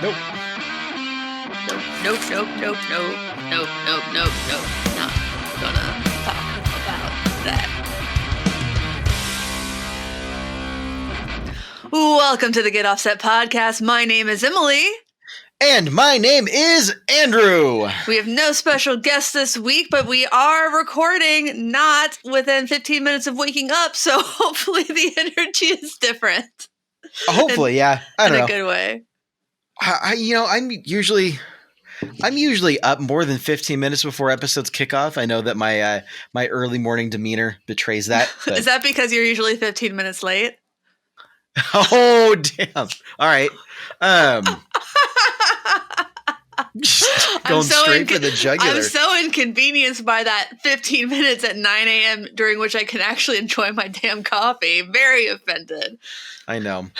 Nope. Nope. Not gonna talk about that. Welcome to the Get Offset podcast. My name is Emily. And my name is Andrew. We have no special guest this week, but we are recording not within 15 minutes of waking up, so hopefully the energy is different. Hopefully, yeah. I don't know. In a good way. I'm usually up more than 15 minutes before episodes kick off. I know that my early morning demeanor betrays that. But... Is that because you're usually 15 minutes late? Oh, damn. All right. Going straight for the jugular. I'm so inconvenienced by that 15 minutes at 9 a.m. during which I can actually enjoy my damn coffee. Very offended. I know.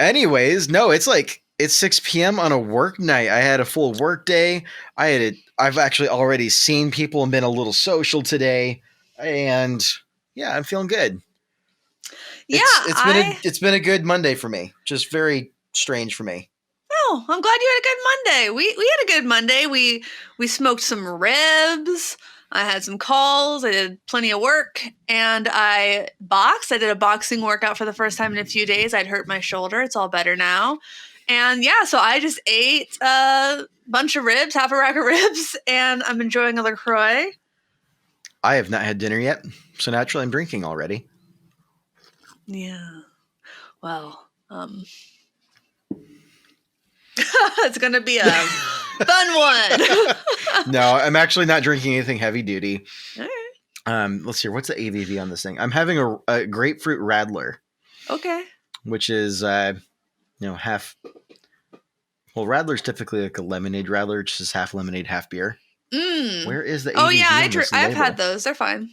Anyways, no, it's 6 p.m. on a work night. I had a full work day. I've actually already seen people and been a little social today. And yeah, I'm feeling good. Yeah. It's been a good Monday for me. Just very strange for me. Oh, I'm glad you had a good Monday. We had a good Monday. We smoked some ribs. I had some calls. I did plenty of work, and I boxed. I did a boxing workout for the first time in a few days. I'd hurt my shoulder. It's all better now. And yeah, so I just ate a bunch of ribs, half a rack of ribs, and I'm enjoying a LaCroix. I have not had dinner yet, so naturally I'm drinking already. Yeah. Well, it's going to be a fun one. No, I'm actually not drinking anything heavy duty. All right. Let's see. What's the ABV on this thing? I'm having a grapefruit radler. Okay. Which is, half. Well, radler's typically like a lemonade radler, which is half lemonade, half beer. Where is the ABV? Oh yeah, I've had those. They're fine.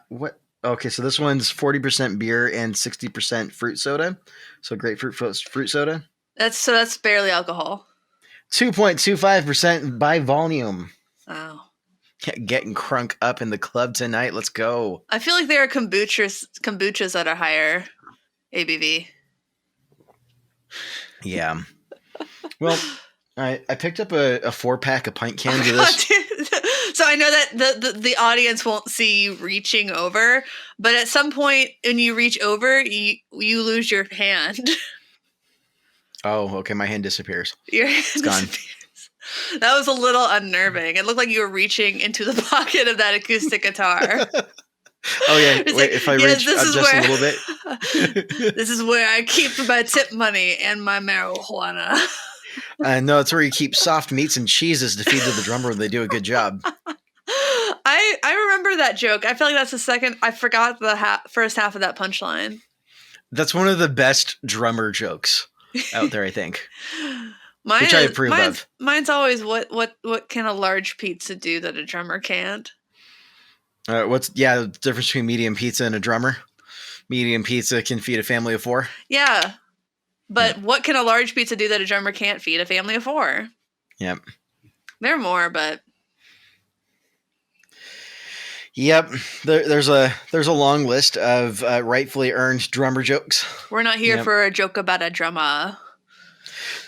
What? Okay, so this one's 40% beer and 60% fruit soda. So grapefruit fruit soda. That's barely alcohol. 2.25% by volume. Wow. Getting crunk up in the club tonight. Let's go. I feel like there are kombuchas that are higher ABV. Yeah. Well, I picked up a 4-pack of pint cans of this. So I know that the audience won't see you reaching over, but at some point when you reach over, you lose your hand. Oh, okay. My hand disappears. Your hand disappears. That was a little unnerving. It looked like you were reaching into the pocket of that acoustic guitar. Oh yeah. Wait, if I reach just a little bit. This is where I keep my tip money and my marijuana. No, it's where you keep soft meats and cheeses to feed to the drummer when they do a good job. I remember that joke. I feel like that's the second. I forgot the first half of that punchline. That's one of the best drummer jokes out there, I think. Which I approve of. Mine's always what can a large pizza do that a drummer can't? The difference between medium pizza and a drummer? Medium pizza can feed a family of 4. Yeah. But what can a large pizza do that a drummer can't feed a family of 4? Yep. There are more, but. Yep. There's a long list of rightfully earned drummer jokes. We're not here for a joke about a drummer.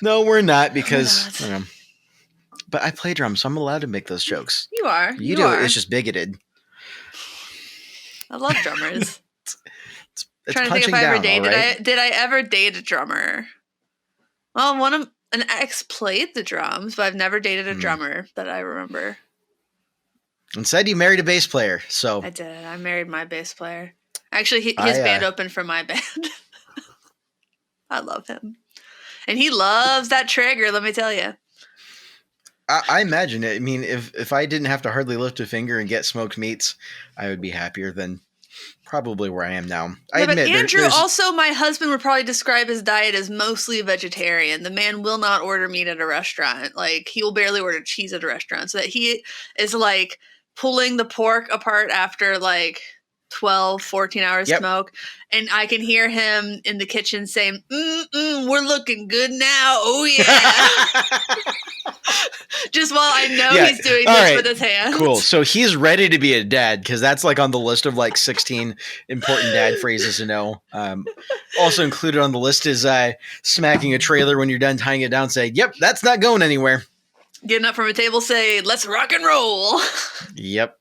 No, we're not because. But I play drums, so I'm allowed to make those jokes. You are. You do. It's just bigoted. I love drummers. It's trying to think if I ever dated. Right? Did I ever date a drummer? Well, an ex played the drums, but I've never dated a drummer that I remember. Instead, you married a bass player. So I did. I married my bass player. Actually, his band opened for my band. I love him, and he loves that trigger. Let me tell you. I imagine it. I mean, if I didn't have to hardly lift a finger and get smoked meats, I would be happier than probably where I am now. I admit, but Andrew, also my husband would probably describe his diet as mostly vegetarian. The man will not order meat at a restaurant. Like, he will barely order cheese at a restaurant. So that he is like pulling the pork apart after like 12, 14 hours smoke. And I can hear him in the kitchen saying, we're looking good now. Oh yeah. Just while I know he's doing this with his hands. Cool. So he's ready to be a dad because that's like on the list of like 16 important dad phrases to know. Also included on the list is smacking a trailer when you're done tying it down. Say, "Yep, that's not going anywhere." Getting up from a table, say, "Let's rock and roll." Yep.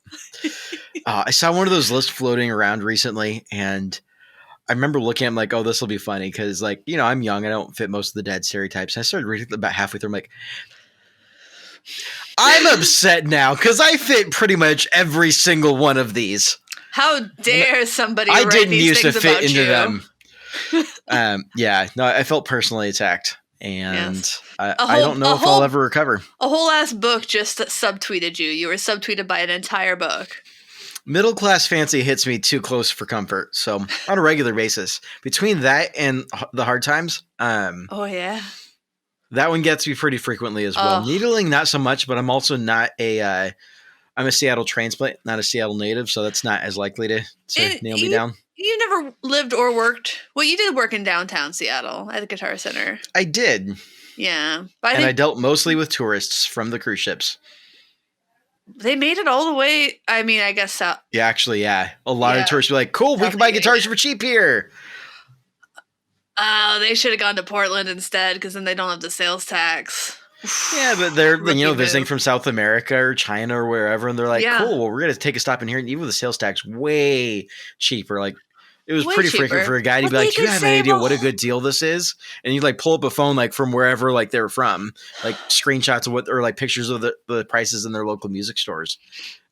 I saw one of those lists floating around recently, and I remember looking at them like, "Oh, this will be funny," because like I'm young, I don't fit most of the dad stereotypes. I started reading about halfway through. I'm like, I'm upset now because I fit pretty much every single one of these. How dare somebody? I write didn't these used to things fit about into you. them. No, I felt personally attacked, and Yes. I don't know if I'll ever recover. A whole ass book just subtweeted you. You were subtweeted by an entire book. Middle class fancy hits me too close for comfort. So on a regular basis, between that and the hard times, oh yeah, that one gets me pretty frequently as well. Needling, not so much, but I'm also not I'm a Seattle transplant, not a Seattle native, so that's not as likely to nail me down. You never lived or worked. Well, you did work in downtown Seattle at the Guitar Center. I did. Yeah. I dealt mostly with tourists from the cruise ships. They made it all the way. I mean, I guess so. Yeah, actually, yeah. A lot of tourists were like, cool, we can buy guitars for cheap here. Oh, they should have gone to Portland instead because then they don't have the sales tax. Yeah, but they're visiting from South America or China or wherever, and they're like, cool, well, we're going to take a stop in here, and even with the sales tax, way cheaper. Like, it was pretty freaking for a guy to be like, do you have any idea what a good deal this is? And you like pull up a phone like from wherever like they were from, like screenshots of what or like pictures of the prices in their local music stores.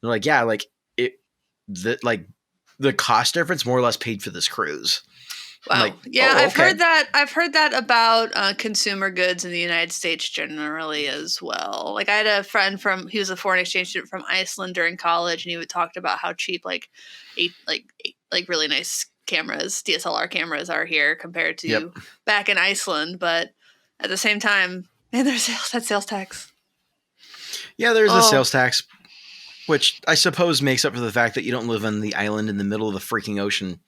And they're like, yeah, like the cost difference more or less paid for this cruise. Wow. Like, yeah, I've heard that. I've heard that about consumer goods in the United States generally as well. Like I had a friend he was a foreign exchange student from Iceland during college, and he would talk about how cheap like really nice cameras, DSLR cameras are here compared to back in Iceland. But at the same time, man, there's that sales tax. Yeah, there's a sales tax, which I suppose makes up for the fact that you don't live on the island in the middle of the freaking ocean.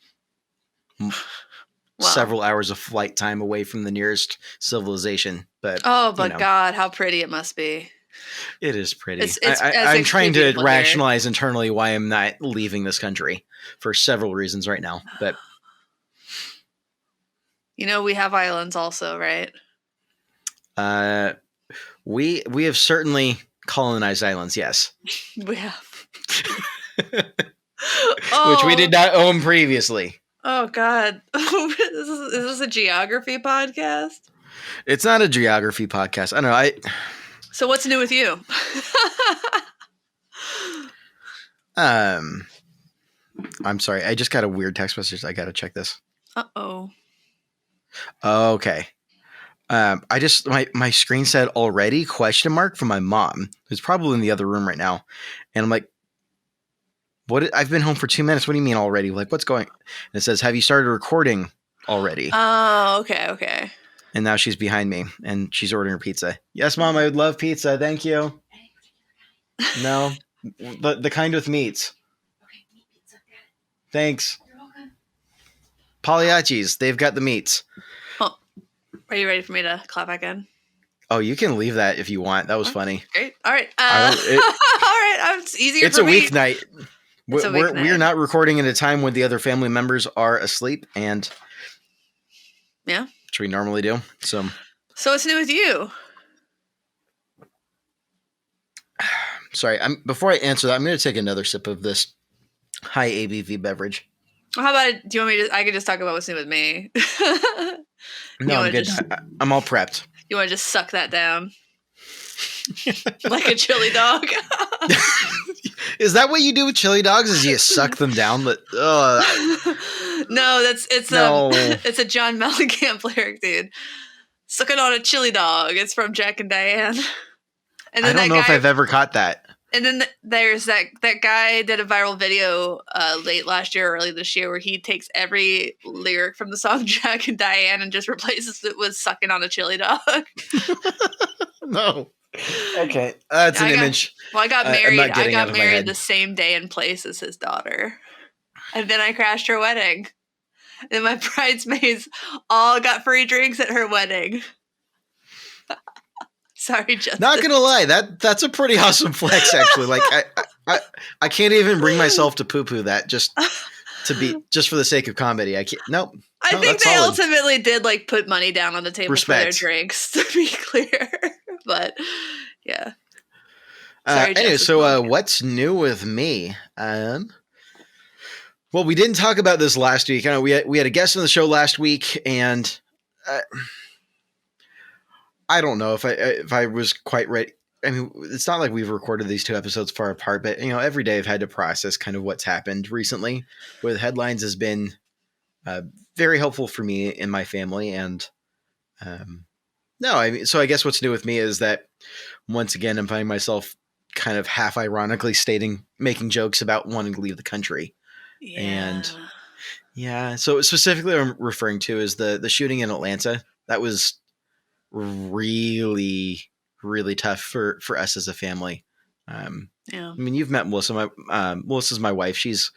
Several hours of flight time away from the nearest civilization. But God, how pretty it must be. It is pretty. I'm trying to rationalize internally why I'm not leaving this country for several reasons right now. But we have islands also, right? We have certainly colonized islands, yes. We have. Which we did not own previously. Oh, God. Is this a geography podcast? It's not a geography podcast. I don't know. So what's new with you? I'm sorry. I just got a weird text message. I got to check this. Uh-oh. Okay. My screen said already ? From my mom, who's probably in the other room right now. And I'm like, what? I've been home for 2 minutes. What do you mean already? Like, what's going? And it says, have you started recording already? Oh, okay. And now she's behind me and she's ordering her pizza. Yes, Mom, I would love pizza. Thank you. No, the kind with meats. Okay, meat pizza. Thanks. You're welcome. Pagliacci's, they've got the meats. Oh, are you ready for me to clap back in? Oh, you can leave that if you want. That was funny. Great. All right. All right. It's easier for me. It's a weeknight. We're not recording at a time when the other family members are asleep, and which we normally do. So what's new with you? Sorry, before I answer that, I'm going to take another sip of this high ABV beverage. Well, how about do you want me to? I could just talk about what's new with me. No, I'm good. I'm all prepped. You want to just suck that down? Like a chili dog. Is that what you do with chili dogs? Is you suck them down? But no, it's a John Mellencamp lyric, dude. Sucking on a chili dog. It's from Jack and Diane. And then I don't know if I've ever caught that. And then there's that guy did a viral video late last year, early this year, where he takes every lyric from the song Jack and Diane and just replaces it with sucking on a chili dog. No. Okay. That's an image. Well, I got married. I got married the same day and place as his daughter. And then I crashed her wedding. And my bridesmaids all got free drinks at her wedding. Sorry, Justin. Not gonna lie, that's a pretty awesome flex, actually. Like I can't even bring myself to poo-poo that just for the sake of comedy. I can't. Nope. I No, think that's they solid. ultimately did like put money down on the table for their Respect. drinks, to be clear. But yeah. Anyway, Justin, so what's new with me? Well, we didn't talk about this last week. I know we had a guest on the show last week, and I don't know if I was quite ready. I mean, it's not like we've recorded these two episodes far apart, but every day I've had to process kind of what's happened recently with headlines has been very helpful for me and my family. And no, I mean, so I guess what's new with me is that once again, I'm finding myself kind of half ironically making jokes about wanting to leave the country. Yeah. And yeah, so specifically what I'm referring to is the shooting in Atlanta. That was really, really tough for us as a family. Yeah. I mean, you've met Melissa. Melissa's my wife. She's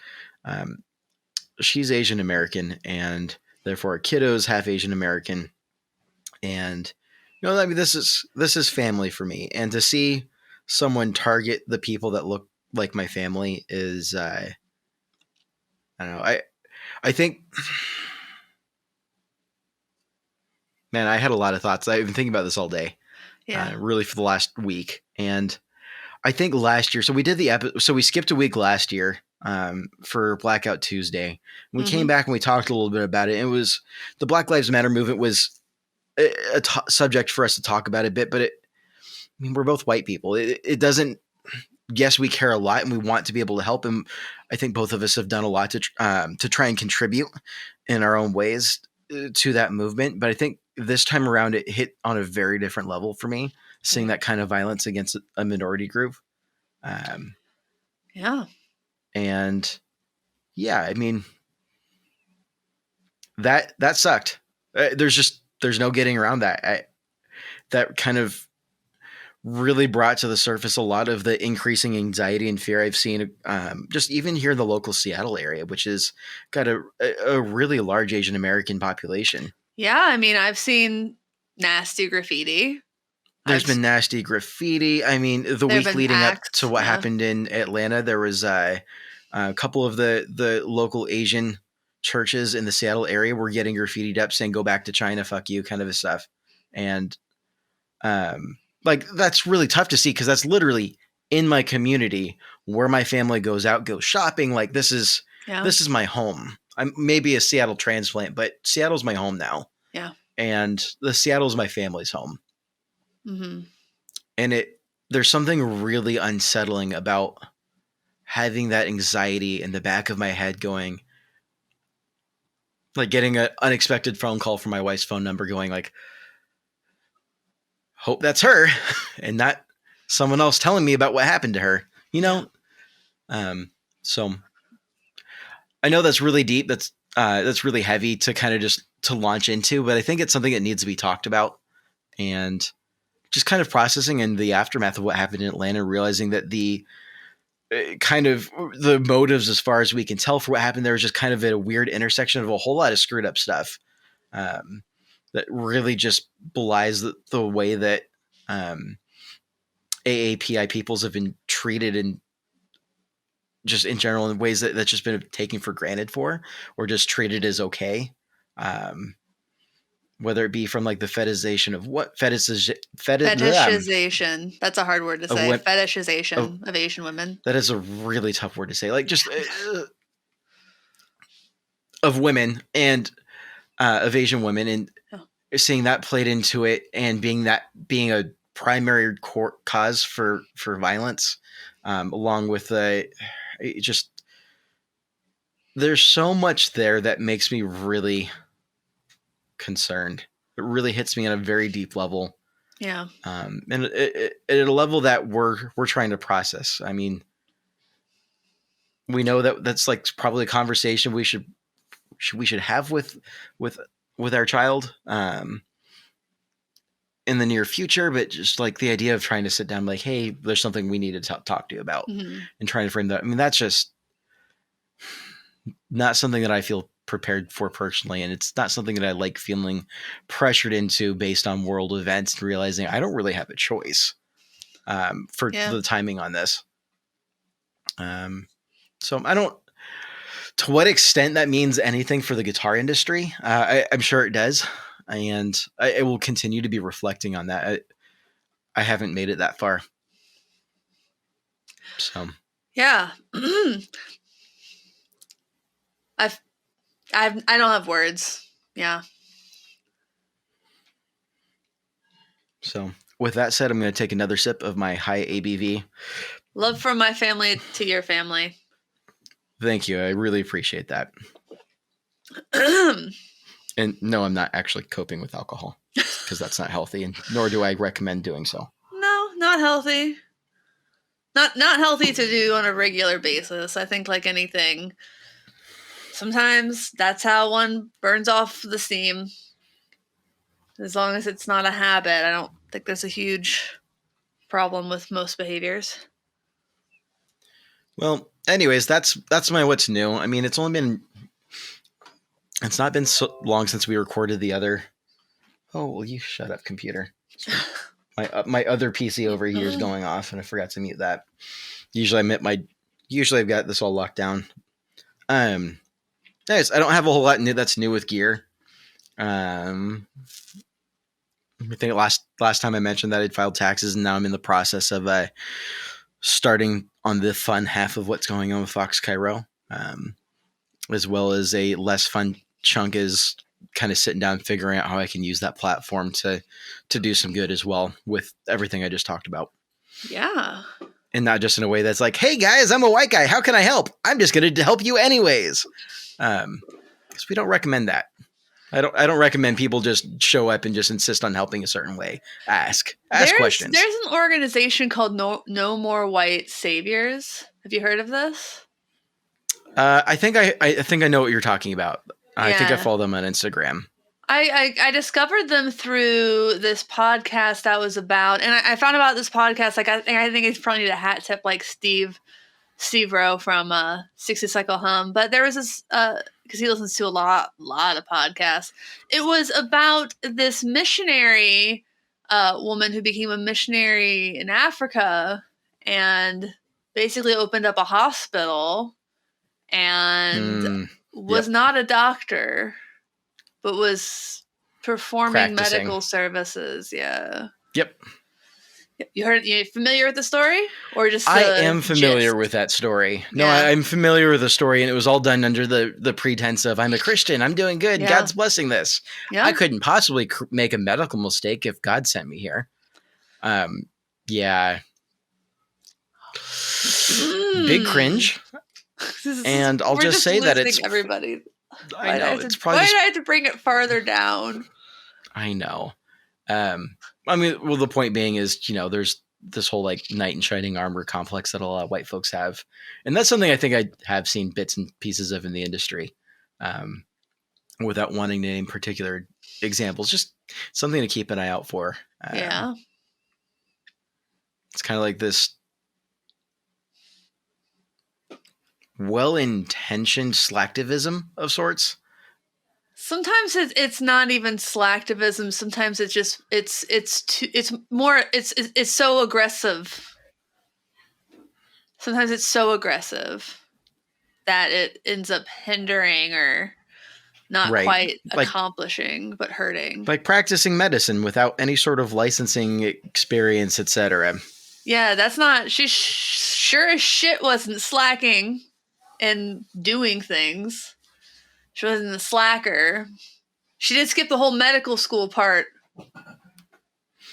Asian American, and therefore our kiddo's half Asian American. And I mean, this is family for me. And to see someone target the people that look like my family is, I don't know. I think, man, I had a lot of thoughts. I've been thinking about this all day. Yeah. Really for the last week. And I think last year, so we did so we skipped a week last year for Blackout Tuesday. We came back and we talked a little bit about it. It was the Black Lives Matter movement was a subject for us to talk about a bit, but I mean, we're both white people. It doesn't, yes, we care a lot and we want to be able to help. And I think both of us have done a lot to try and contribute in our own ways to that movement. But I think this time around, it hit on a very different level for me, seeing that kind of violence against a minority group. Yeah. And yeah, I mean, that sucked. There's no getting around that. That kind of really brought to the surface a lot of the increasing anxiety and fear I've seen, just even here in the local Seattle area, which has got a really large Asian American population. Yeah, I mean, I've seen nasty graffiti. There's been nasty graffiti. I mean, the week leading up to what happened in Atlanta, there was a couple of the local Asian churches in the Seattle area were getting graffitied up saying, "Go back to China, fuck you," kind of stuff. And like, that's really tough to see because that's literally in my community where my family goes shopping. Like, this is my home. I'm maybe a Seattle transplant, but Seattle's my home now. Yeah. And the Seattle's my family's home. Mm-hmm. And there's something really unsettling about having that anxiety in the back of my head going, like getting an unexpected phone call from my wife's phone number going like, hope that's her and not someone else telling me about what happened to her, So I know that's really deep. That's really heavy to kind of just to launch into, but I think it's something that needs to be talked about and just kind of processing in the aftermath of what happened in Atlanta, realizing that the kind of the motives, as far as we can tell for what happened there, was just kind of a weird intersection of a whole lot of screwed up stuff. That really just belies the way that AAPI peoples have been treated and just in general in ways that's just been taken for granted or just treated as okay. Whether it be from like the fetishization of fetishization. That's a hard word to say. Fetishization of Asian women. That is a really tough word to say. Like just of women and of Asian women, and seeing that played into it and being a primary cause for violence, along with just there's so much there that makes me really concerned. It really hits me on a very deep level. Yeah. And at a level that we're trying to process. I mean, we know that's like probably a conversation we should have with our child in the near future, but just like the idea of trying to sit down like, hey, there's something we need to talk to you about, and trying to frame that. I mean, that's just not something that I feel prepared for personally, and it's not something that I like feeling pressured into based on world events and realizing I don't really have a choice for the timing on this. So I don't. To what extent that means anything for the guitar industry, I'm sure it does, and I will continue to be reflecting on that. I haven't made it that far, so yeah. I don't have words. Yeah. So with that said, I'm going to take another sip of my high ABV. Love from my family to your family. Thank you. I really appreciate that. And no, I'm not actually coping with alcohol because that's not healthy, and nor do I recommend doing so. No, not healthy. Not healthy to do on a regular basis. I think like anything, sometimes that's how one burns off the steam. As long as it's not a habit, I don't think there's a huge problem with most behaviors. Well, anyways, that's my what's new. I mean, it's not been so long since we recorded the other. Oh, will you shut up, computer? My other PC over here is going off, and I forgot to mute that. Usually I've got this all locked down. Anyways, I don't have a whole lot new that's new with gear. I think last time I mentioned that I'd filed taxes, and now I'm in the process of starting on the fun half of what's going on with Fox Cairo, as well as a less fun chunk is kind of sitting down and figuring out how I can use that platform to do some good as well with everything I just talked about. Yeah. And not just in a way that's like, hey guys, I'm a white guy. How can I help? I'm just going to help you anyways. Because we don't recommend that. I don't recommend people just show up and just insist on helping a certain way. Ask questions. There's an organization called No More White Saviors. Have you heard of this? I think I know what you're talking about. I think I follow them on Instagram. I discovered them through this podcast I was about, and I found about this podcast. Like I think it's probably need a hat tip like Steve Rowe from 60 Cycle Hum. But there was this because he listens to a lot of podcasts. It was about this missionary woman who became a missionary in Africa and basically opened up a hospital and was not a doctor, but was performing medical services. Yeah. Yep. You familiar with the story, or just I am familiar with that story. No, I'm familiar with the story, and it was all done under the pretense of I'm a Christian, I'm doing good, God's blessing this. Yeah. I couldn't possibly make a medical mistake if God sent me here. Yeah. Big cringe. And I'll just say that it's everybody. I know it's probably. Why did I have to bring it farther down? I know. I mean, well, the point being is, there's this whole like knight in shining armor complex that a lot of white folks have, and that's something I think I have seen bits and pieces of in the industry, without wanting to name particular examples. Just something to keep an eye out for. Yeah, it's kind of like this well-intentioned slacktivism of sorts. Sometimes it's not even slacktivism. Sometimes it's just it's so aggressive. Sometimes it's so aggressive that it ends up hindering or not quite accomplishing, but hurting. Like practicing medicine without any sort of licensing experience, etc. Yeah, that's not. She sure as shit wasn't slacking and doing things. She wasn't a slacker. She did skip the whole medical school part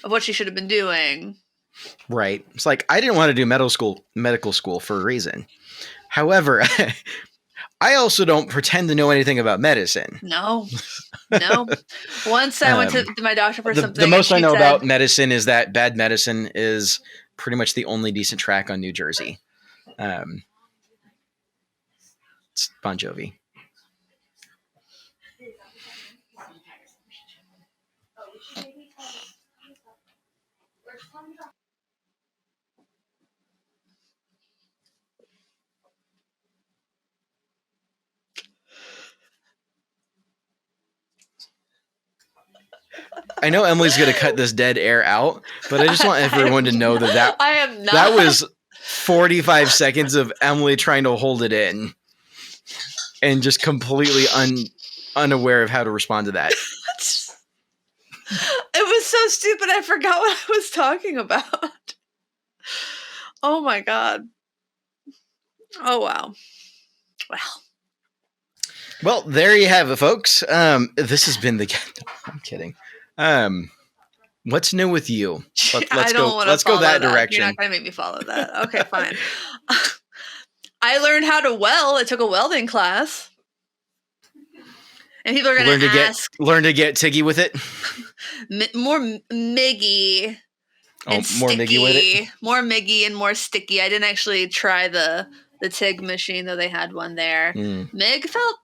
of what she should have been doing. Right. It's like, I didn't want to do medical school for a reason. However, I also don't pretend to know anything about medicine. No. Once I went to my doctor for something. The most I know about medicine is that Bad Medicine is pretty much the only decent track on New Jersey. It's Bon Jovi. I know Emily's going to cut this dead air out, but I just want everyone to know that I am not. that was 45 seconds of Emily trying to hold it in and just completely unaware of how to respond to that. It was so stupid. I forgot what I was talking about. Oh my God. Oh, wow. Well, there you have it, folks. This has been the. I'm kidding. What's new with you? Let's go that direction. You're not going to make me follow that. Okay, fine. I learned how to weld. I took a welding class. And people are going to ask. Learn to get tiggy with it? More miggy. Oh, more miggy with it? More miggy and more sticky. I didn't actually try the TIG machine, though they had one there. MIG felt,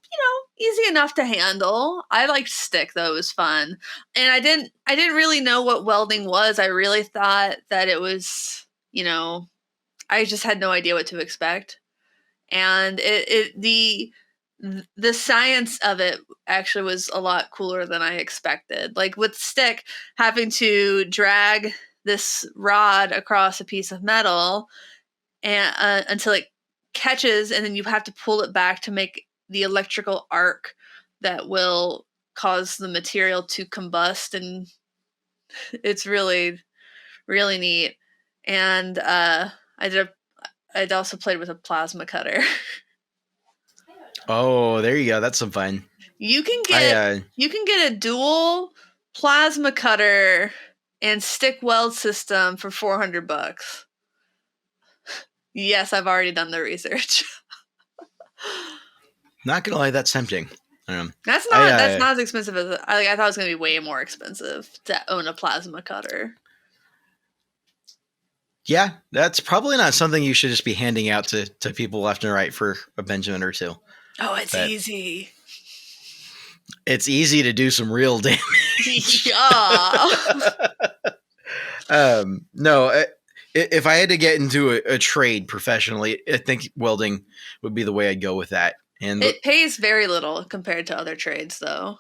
easy enough to handle. I liked stick, though. It was fun. And I didn't really know what welding was. I really thought that it was, I just had no idea what to expect. And the science of it actually was a lot cooler than I expected. Like with stick, having to drag this rod across a piece of metal and until it catches, and then you have to pull it back to make the electrical arc that will cause the material to combust, and it's really, really neat. And I'd also played with a plasma cutter. Oh, there you go. That's some fun. You can get a dual plasma cutter and stick weld system for $400. Yes, I've already done the research. Not gonna lie, that's tempting. That's not as expensive as I thought. It was gonna be way more expensive to own a plasma cutter. Yeah, that's probably not something you should just be handing out to people left and right for a Benjamin or two. Oh, it's easy. It's easy to do some real damage. Yeah. No, if I had to get into a trade professionally, I think welding would be the way I'd go with that. And it pays very little compared to other trades, though.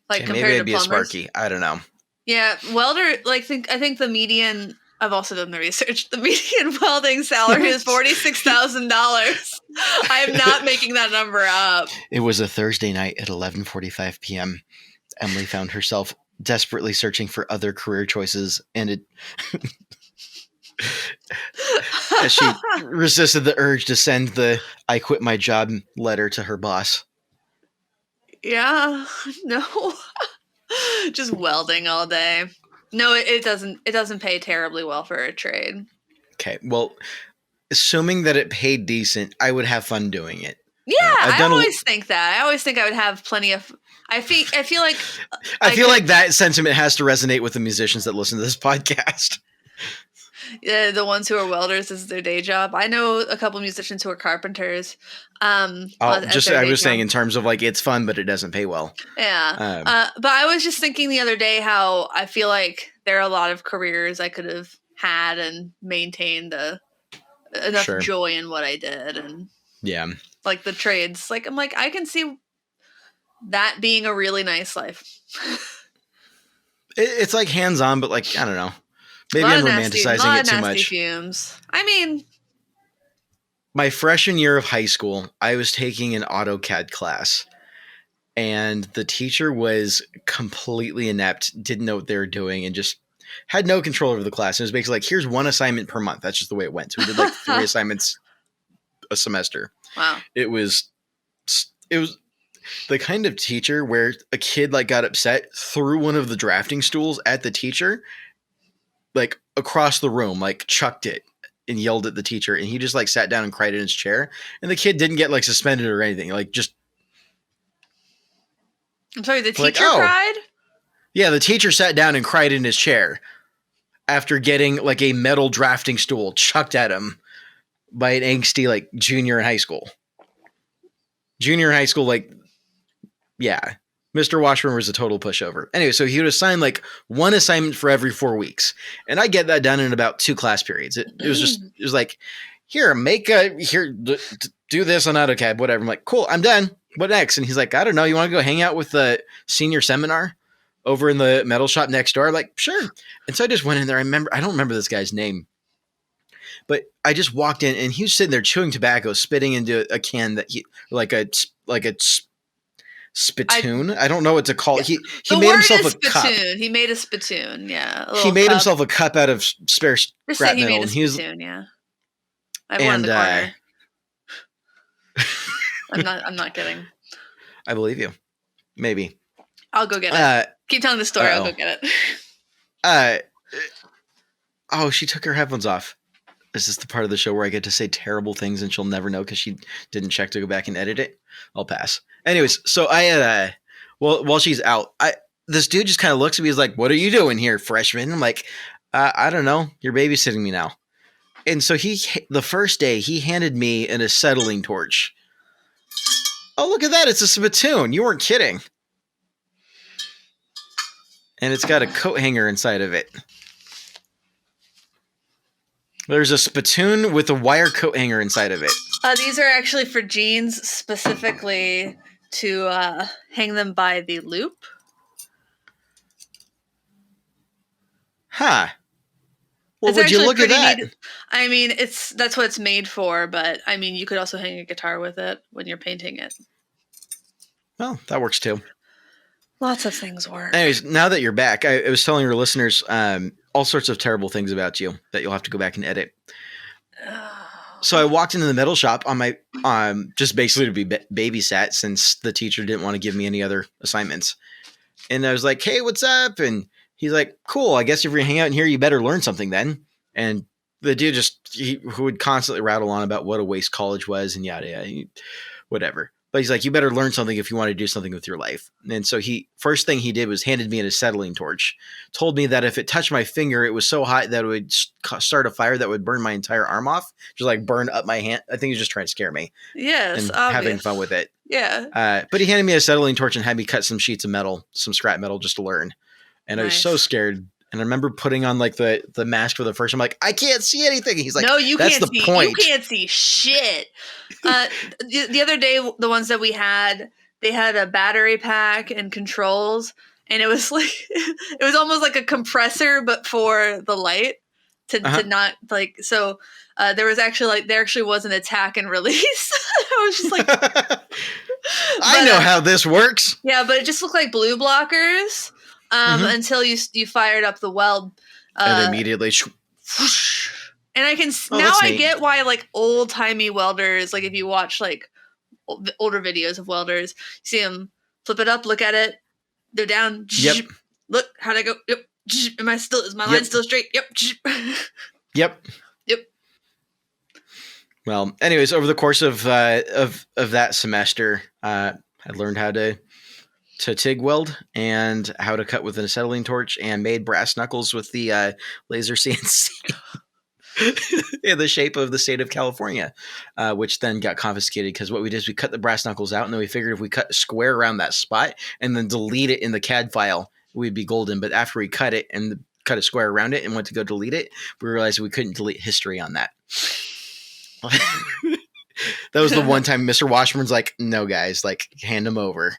Like compared maybe to I'd be plumbers. a Sparky. I don't know. Yeah, welder. I think the median. I've also done the research. The median welding salary is $46,000. I am not making that number up. It was a Thursday night at 11:45 p.m. Emily found herself desperately searching for other career choices, and as she resisted the urge to send the "I quit my job" letter to her boss. Yeah, no, just welding all day. No, it doesn't pay terribly well for a trade. Okay, well, assuming that it paid decent, I would have fun doing it. Yeah, I always think that. I always think I would have plenty of. I feel like that sentiment has to resonate with the musicians that listen to this podcast. Yeah, the ones who are welders, this is their day job. I know a couple musicians who are carpenters. I was saying in terms of it's fun, but it doesn't pay well. Yeah. But I was just thinking the other day how I feel like there are a lot of careers I could have had and maintained enough joy in what I did. And yeah, like the trades, I can see that being a really nice life. It's hands-on, but I don't know. Maybe I'm romanticizing it too much. Fumes. I mean, my freshman year of high school, I was taking an AutoCAD class, and the teacher was completely inept, didn't know what they were doing, and just had no control over the class. It was basically here's one assignment per month. That's just the way it went. So we did 3 assignments a semester. Wow. It was the kind of teacher where a kid got upset, threw one of the drafting stools at the teacher, across the room, chucked it and yelled at the teacher, and he just sat down and cried in his chair, and the kid didn't get suspended or anything. Just I'm sorry, the teacher cried? Yeah, the teacher sat down and cried in his chair after getting a metal drafting stool chucked at him by an angsty junior in high school. Junior in high school, yeah. Mr. Washburn was a total pushover. Anyway, so he would assign one assignment for every 4 weeks. And I get that done in about 2 class periods. It was here, do this on AutoCAD, whatever. I'm cool, I'm done. What next? And he's I don't know. You want to go hang out with the senior seminar? over in the metal shop next door. I'm like, sure. And so I just went in there. I don't remember this guy's name, but I just walked in and he was sitting there chewing tobacco, spitting into a can that like a spittoon. I don't know what to call it. He made himself a cup. He made a spittoon. Yeah. He made himself a cup out of spare scrap metal. He made a spittoon. Yeah. I have one in the corner. I'm not kidding. I believe you. Maybe. I'll go get it. Keep telling the story. I'll go get it. Oh, she took her headphones off. Is this the part of the show where I get to say terrible things and she'll never know because she didn't check to go back and edit it? I'll pass. Anyways, so I had while she's out, this dude just kind of looks at me. He's like, "What are you doing here, freshman?" I'm like, "I don't know. You're babysitting me now." And so the first day he handed me an acetylene torch. Oh, look at that! It's a spittoon. You weren't kidding. And it's got a coat hanger inside of it. There's a spittoon with a wire coat hanger inside of it. These are actually for jeans specifically to hang them by the loop. Huh. Well, would you look at that? Neat. I mean, that's what it's made for, but I mean, you could also hang a guitar with it when you're painting it. Well, that works too. Lots of things work. Anyways, now that you're back, I was telling your listeners all sorts of terrible things about you that you'll have to go back and edit. So I walked into the metal shop on my just basically to be babysat since the teacher didn't want to give me any other assignments. And I was like, "Hey, what's up?" And he's like, "Cool. I guess if you're gonna hang out in here, you better learn something then." And the dude who would constantly rattle on about what a waste college was and yada yada, whatever. But he's like, "You better learn something if you want to do something with your life." And so first thing he did was handed me an acetylene torch, told me that if it touched my finger, it was so hot that it would start a fire that would burn my entire arm off, just like burn up my hand. I think he was just trying to scare me. Yes, and having fun with it. Yeah. But he handed me a acetylene torch and had me cut some sheets of metal, some scrap metal, just to learn. And I was so scared. And I remember putting on like the mask for the first time. I'm like, I can't see anything. He's like, no, you can't see. Point. You can't see shit. The other day, the ones that we had, they had a battery pack and controls, and it was like it was almost like a compressor, but for the light to not like. So there actually was an attack and release. I was just like, I know how this works. Yeah, but it just looked like blue blockers. Until you fired up the weld, and immediately, and I can now I get why like old timey welders, like if you watch like older videos of welders, you see them flip it up, look at it, they're down. Yep. Look, how'd I go? Yep. Is my line still straight? Yep. Yep. Yep. Well, anyways, over the course of that semester, I learned how to TIG weld and how to cut with an acetylene torch and made brass knuckles with the laser CNC in the shape of the state of California, which then got confiscated because what we did is we cut the brass knuckles out and then we figured if we cut a square around that spot and then delete it in the CAD file, we'd be golden. But after we cut it and cut a square around it and went to go delete it, we realized we couldn't delete history on that. That was the one time Mr. Washburn's like, "No, guys, like hand them over."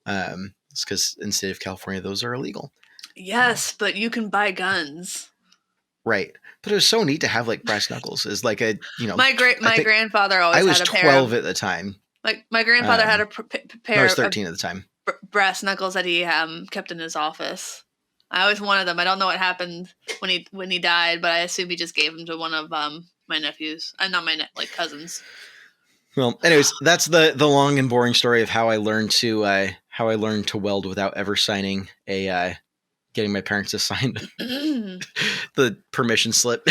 It's because in the state of California, those are illegal. Yes, but you can buy guns. Right. But it was so neat to have like brass knuckles as like a, my grandfather always had a pair. I was 12 at the time. Like my grandfather had a pair. I was 13 at the time. Brass knuckles that he kept in his office. I always wanted them. I don't know what happened when he died, but I assume he just gave them to one of my nephews. Not my cousins. Well, anyways, that's the long and boring story of how I learned to weld without ever signing getting my parents to sign the permission slip.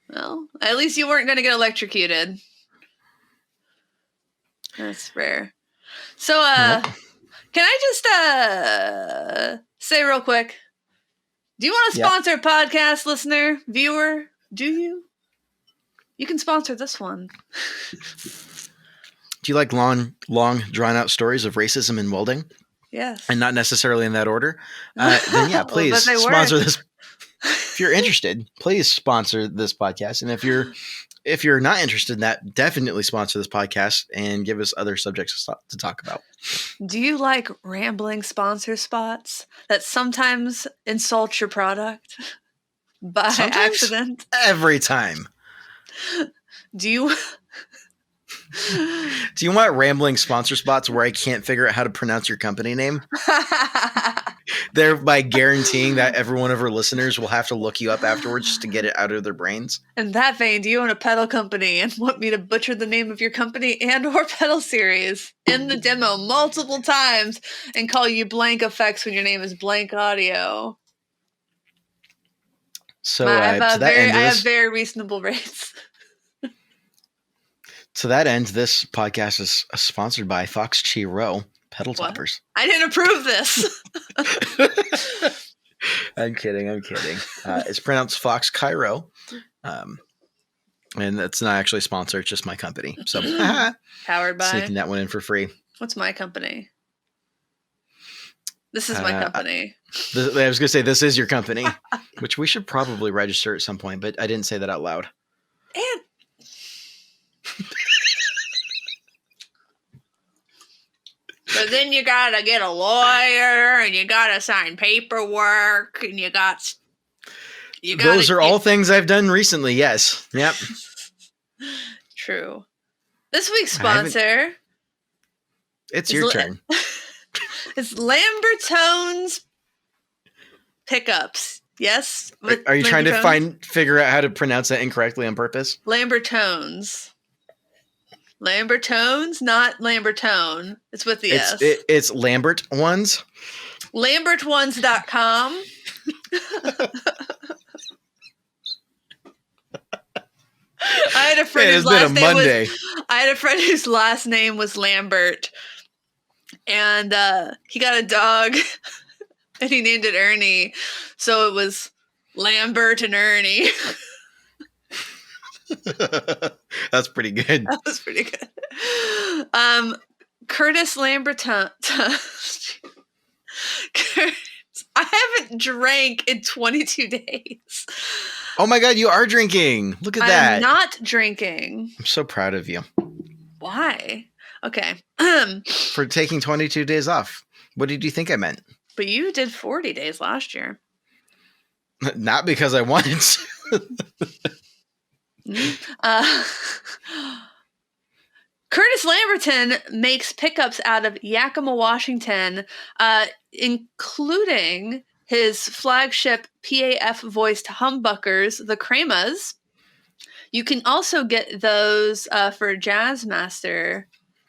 Well, at least you weren't going to get electrocuted. That's rare. So, can I just say real quick? Do you want to sponsor a podcast, listener, viewer? Do you? You can sponsor this one. Do you like long, drawn out stories of racism and welding? Yes. And not necessarily in that order? Then yeah, please sponsor this. If you're interested, please sponsor this podcast. And if you're if you're not interested in that, definitely sponsor this podcast and give us other subjects to talk about. Do you like rambling sponsor spots that sometimes insult your product by Sometimes? accident? Every time. Do you Do you want rambling sponsor spots where I can't figure out how to pronounce your company name? Thereby guaranteeing that every one of our listeners will have to look you up afterwards just to get it out of their brains. In that vein, do you own a pedal company and want me to butcher the name of your company and or pedal series in the demo multiple times and call you blank effects when your name is blank audio? So I have to very reasonable rates. that end, this podcast is sponsored by Fox Chi Row pedal toppers. I didn't approve this. I'm kidding. It's pronounced Fox Cairo. And that's not actually a sponsor. It's just my company. So Powered by. sneaking that one in for free. What's my company? This is my company. I was going to say, this is your company, which we should probably register at some point, but I didn't say that out loud. And but then you gotta get a lawyer, and you gotta sign paperwork, and you got. Those are all things I've done recently. Yes. Yep. True. This week's sponsor. It's your turn. It's Lambertone's pickups. Yes. Are you trying to figure out how to pronounce that incorrectly on purpose? Lambertones. Lambertones, not Lambertone. It's with the S. It's Lambert ones. Lambertones.com. I had a friend whose last name was Lambert, and he got a dog, and he named it Ernie, so it was Lambert and Ernie. That's pretty good. That was pretty good. Curtis Lamberton. I haven't drank in 22 days. Oh my God, you are drinking. Look at that. I'm not drinking. I'm so proud of you. Why? Okay. For taking 22 days off. What did you think I meant? But you did 40 days last year. Not because I wanted to. Curtis Lamberton makes pickups out of Yakima, Washington, including his flagship PAF-voiced humbuckers, the Cremas. You can also get those for Jazzmaster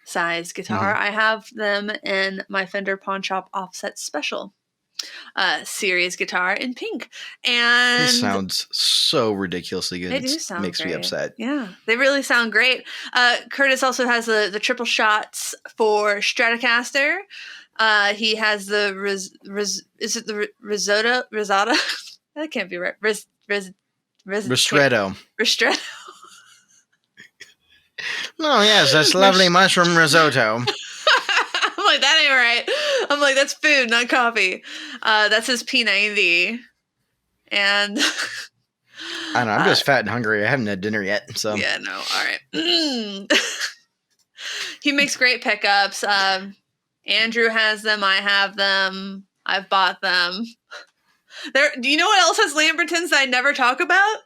size guitar. I have them in my Fender Pawn Shop Offset Special series guitar in pink. And this sounds so ridiculously good. They do sound makes great. me upset. Yeah, they really sound great. Curtis also has the triple shots for Stratocaster. He has the is it the risotto? That can't be right. Ristretto. Ristretto. Oh yes, that's lovely mushroom risotto. I'm like, that ain't right. I'm like, that's food, not coffee. That's his P90. And I don't know, I'm just fat and hungry. I haven't had dinner yet. So yeah, no, all right. He makes great pickups. Andrew has them. I have them. I've bought them. Do you know what else has Lambertons that I never talk about?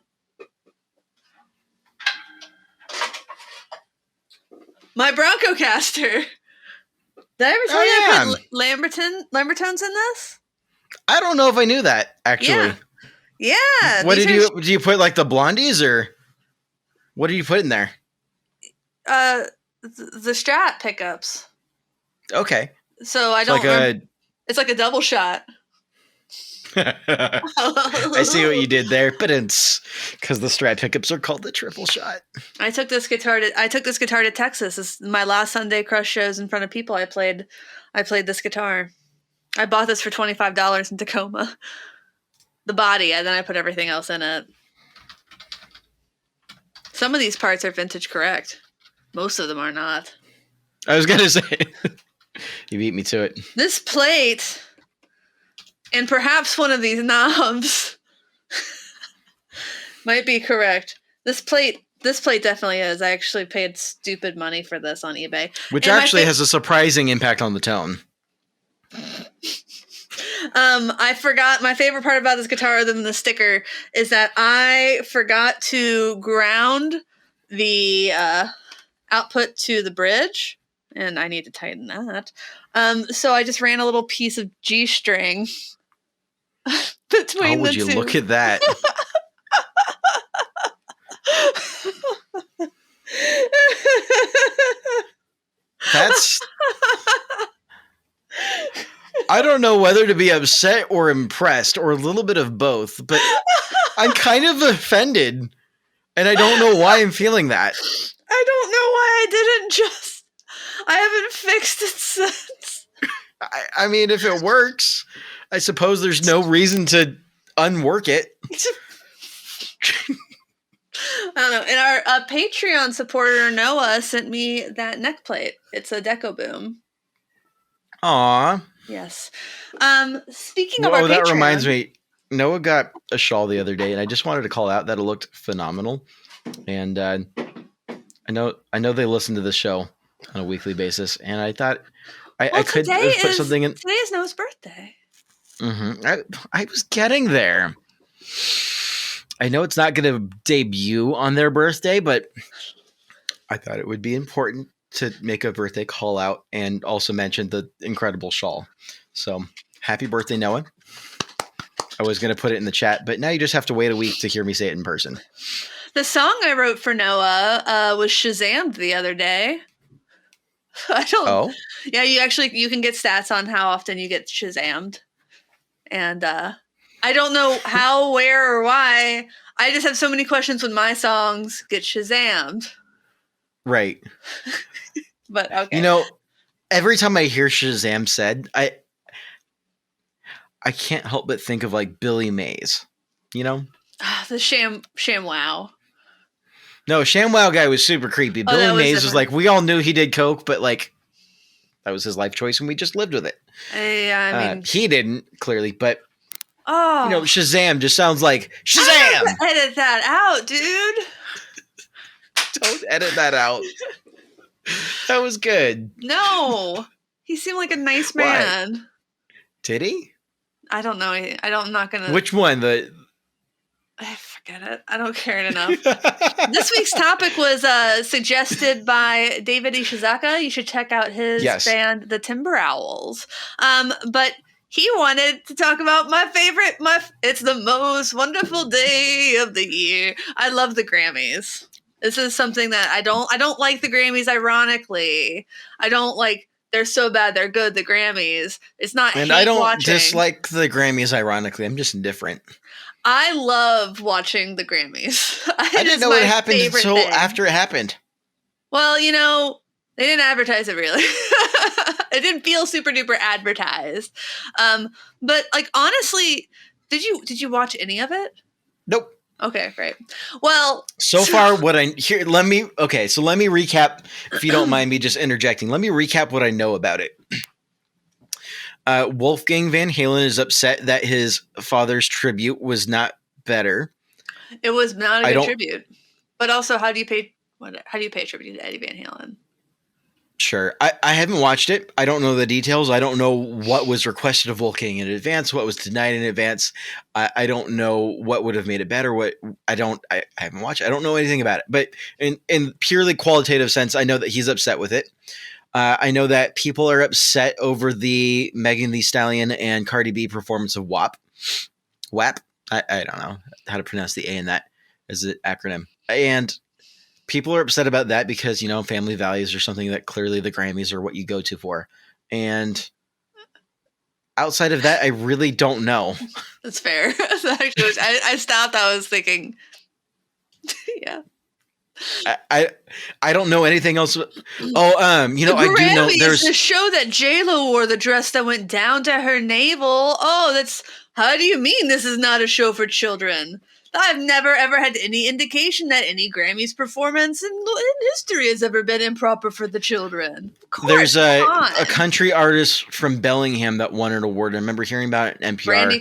My Bronco caster. Did I ever tell you I put Lambertons in this? I don't know if I knew that, actually. Yeah. What do you put, like the blondies, or what do you put in there? The Strat pickups. Okay. So I don't. It's like a double shot. I see what you did there, but it's because the Strat pickups are called the triple shot. I took this guitar to Texas. This is my last Sunday Crush shows in front of people. I played this guitar. I bought this for $25 in Tacoma. The body, and then I put everything else in it. Some of these parts are vintage correct. Most of them are not. I was gonna say, you beat me to it. This plate, and perhaps one of these knobs, might be correct. This plate This plate definitely is. I actually paid stupid money for this on eBay. Which And actually has a surprising impact on the tone. I forgot my favorite part about this guitar, other than the sticker, is that I forgot to ground the output to the bridge, and I need to tighten that. So I just ran a little piece of G string between would the you two. look at that? That's... I don't know whether to be upset or impressed or a little bit of both, but I'm kind of offended, and I don't know why I'm feeling that. I don't know why I didn't just... I haven't fixed it since. I mean, if it works, I suppose there's no reason to unwork it. I don't know. And our Patreon supporter, Noah, sent me that neck plate. It's a Deco Boom. Aw. Yes. Speaking of our Patreon... that reminds me. Noah got a shawl the other day, and I just wanted to call out that it looked phenomenal. And I know they listen to the show on a weekly basis, and I thought I could put something in. Today is Noah's birthday. Mm-hmm. I was getting there. I know it's not going to debut on their birthday, but I thought it would be important to make a birthday call out and also mention the incredible shawl. So happy birthday, Noah. I was going to put it in the chat, but now you just have to wait a week to hear me say it in person. The song I wrote for Noah was Shazammed the other day. I don't... Oh? Yeah, you can get stats on how often you get Shazammed. And I don't know how, where, or why. I just have so many questions when my songs get Shazammed. Right. But okay. You know, every time I hear Shazam said, I can't help but think of like Billy Mays, you know? The ShamWow. No, ShamWow guy was super creepy. Billy Mays was like, we all knew he did coke, but like that was his life choice and we just lived with it. Yeah, I mean, he didn't clearly, but you know, Shazam just sounds like Shazam. Edit that out, dude. Don't edit that out. That was good. No, he seemed like a nice man. What? Did he? I don't know. I'm not gonna. Which one? I forget it. I don't care enough. This week's topic was suggested by David Ishizaka. You should check out his band, the Timber Owls. But he wanted to talk about my favorite. It's the most wonderful day of the year. I love the Grammys. This is something that I don't like the Grammys. Ironically, I don't like. They're so bad. They're good. The Grammys. It's not. And I don't dislike the Grammys. Ironically, I'm just indifferent. I love watching the Grammys. I didn't know it happened until after it happened. Well, you know, they didn't advertise it really. It didn't feel super duper advertised. But like honestly, did you watch any of it? Nope. Okay, great. Well, so far what I hear, let me recap, if you don't mind me just interjecting. Let me recap what I know about it. Wolfgang Van Halen is upset that his father's tribute was not better. It was not a good tribute. But also, how do you pay a tribute to Eddie Van Halen? Sure. I haven't watched it. I don't know the details. I don't know what was requested of Wolfgang in advance, what was denied in advance. I don't know what would have made it better. I haven't watched it. I don't know anything about it. But in purely qualitative sense, I know that he's upset with it. I know that people are upset over the Megan Thee Stallion and Cardi B performance of WAP. WAP? I don't know how to pronounce the A in that as an acronym. And people are upset about that because, you know, family values are something that clearly the Grammys are what you go to for. And outside of that, I really don't know. That's fair. I stopped. I was thinking, yeah. I don't know anything else. You know, I do know there's the show that J-Lo wore the dress that went down to her navel. Oh, that's, how do you mean this is not a show for children? I've never ever had any indication that any Grammys performance in history has ever been improper for the children. There's a country artist from Bellingham that won an award. I remember hearing about it in NPR. Brandy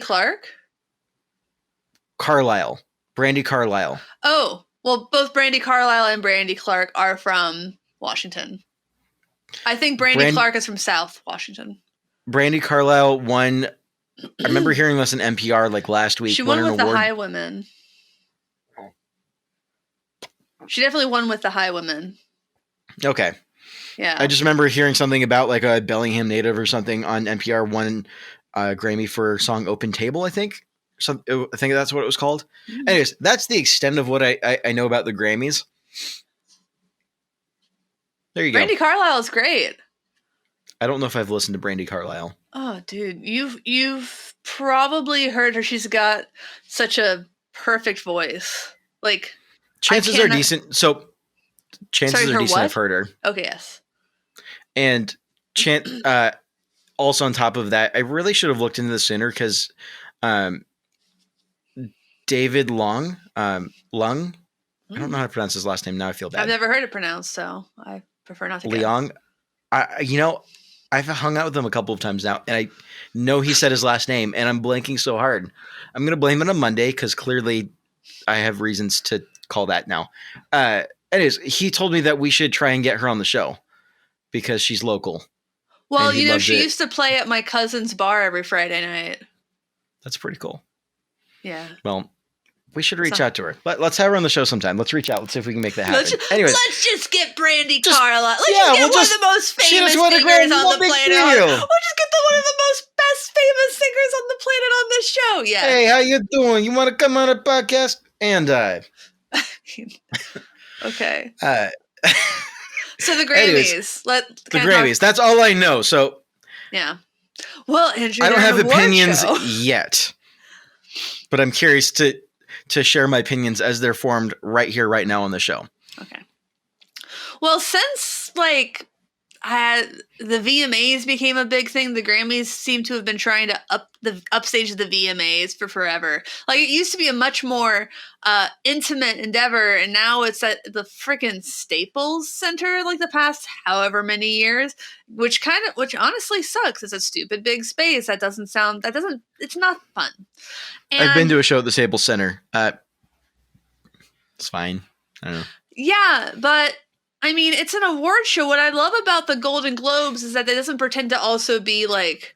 Carlisle. Brandy Carlisle. Oh. Well, both Brandy Carlisle and Brandy Clark are from Washington. I think Brandy Clark is from South Washington. Brandy Carlisle won. I remember hearing this in NPR like last week. She won with the Highwomen. She definitely won with the Highwomen. Okay. Yeah. I just remember hearing something about like a Bellingham native or something on NPR won a Grammy for song Open Table, I think. I think that's what it was called. Anyways, that's the extent of what I know about the Grammys. There you go. Brandy Carlisle is great. I don't know if I've listened to Brandy Carlisle. Oh, dude, you've probably heard her. She's got such a perfect voice. Like chances are decent. So chances are decent. I've heard her. Okay, yes. And also on top of that, I really should have looked into this sooner because David Lung. I don't know how to pronounce his last name. Now I feel bad. I've never heard it pronounced, so I prefer not to. Leong. I've hung out with him a couple of times now, and I know he said his last name, and I'm blanking so hard. I'm going to blame it on Monday because clearly I have reasons to call that now. Anyways, he told me that we should try and get her on the show because she's local. Well, she used to play at my cousin's bar every Friday night. That's pretty cool. Yeah. Well, we should reach out to her. Let's have her on the show sometime. Let's reach out. Let's see if we can make that happen. Let's just get Brandy Carlisle. Let's just get one of the most famous singers on the planet. We'll just get one of the most best famous singers on the planet on this show. Yeah. Hey, how you doing? You want to come on a podcast? And okay. So the Grammys. Anyways, the Grammys. That's all I know. So yeah. Well, Andrew, I don't have opinions yet, but I'm curious to share my opinions as they're formed right here, right now on the show. Okay. Well, since the VMAs became a big thing, the Grammys seem to have been trying to upstage the VMAs for forever. Like, it used to be a much more intimate endeavor, and now it's at the freaking Staples Center like the past however many years, which honestly sucks. It's a stupid big space. It's not fun. And I've been to a show at the Staples Center. It's fine. I don't know. Yeah, but I mean, it's an award show. What I love about the Golden Globes is that it doesn't pretend to also be like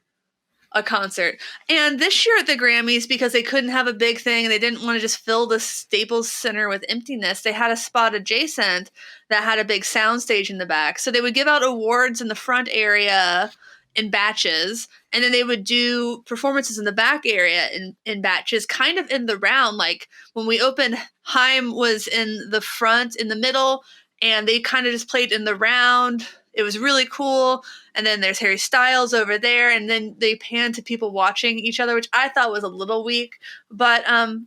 a concert. And this year at the Grammys, because they couldn't have a big thing and they didn't want to just fill the Staples Center with emptiness, they had a spot adjacent that had a big soundstage in the back. So they would give out awards in the front area in batches, and then they would do performances in the back area in batches, kind of in the round. Like when we opened, Haim was in the front, in the middle, and they kind of just played in the round. It was really cool. And then there's Harry Styles over there, and then they panned to people watching each other, which I thought was a little weak. But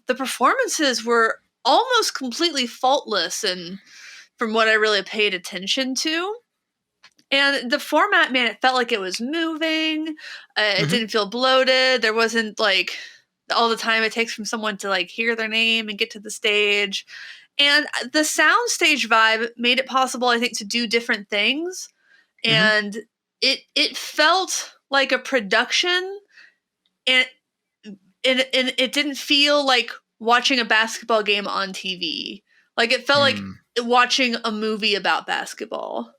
the performances were almost completely faultless, and from what I really paid attention to. And the format, man, it felt like it was moving. It didn't feel bloated. There wasn't like all the time it takes from someone to like hear their name and get to the stage. And the soundstage vibe made it possible, I think, to do different things. And it felt like a production, and it didn't feel like watching a basketball game on TV. Like it felt like watching a movie about basketball.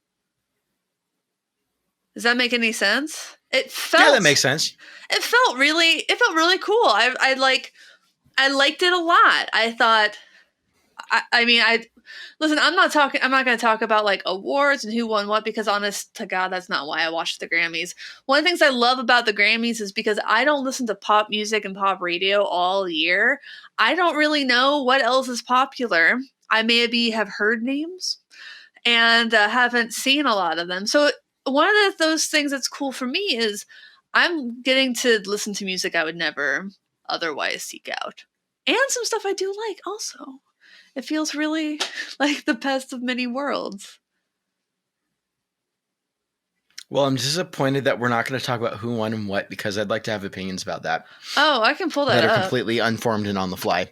Does that make any sense? Yeah, that makes sense. It felt really cool. I liked it a lot. I thought, listen, I'm not going to talk about like awards and who won what, because honest to God, that's not why I watched the Grammys. One of the things I love about the Grammys is because I don't listen to pop music and pop radio all year. I don't really know what else is popular. I maybe have heard names and haven't seen a lot of them. So one of those things that's cool for me is I'm getting to listen to music I would never otherwise seek out. And some stuff I do like also. It feels really like the best of many worlds. Well, I'm disappointed that we're not going to talk about who won and what, because I'd like to have opinions about that. Oh, I can pull that up. That are completely unformed and on the fly.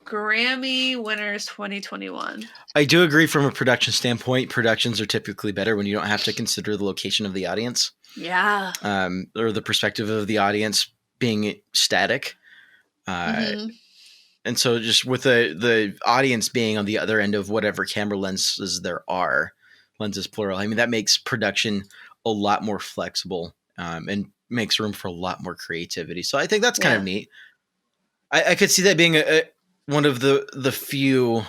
Grammy winners 2021. I do agree from a production standpoint. Productions are typically better when you don't have to consider the location of the audience. Yeah. Or the perspective of the audience being static. And so just with the audience being on the other end of whatever camera lenses there are, lenses plural, I mean, that makes production a lot more flexible, and makes room for a lot more creativity. So I think that's kind of Yeah. neat. I could see that being one of the few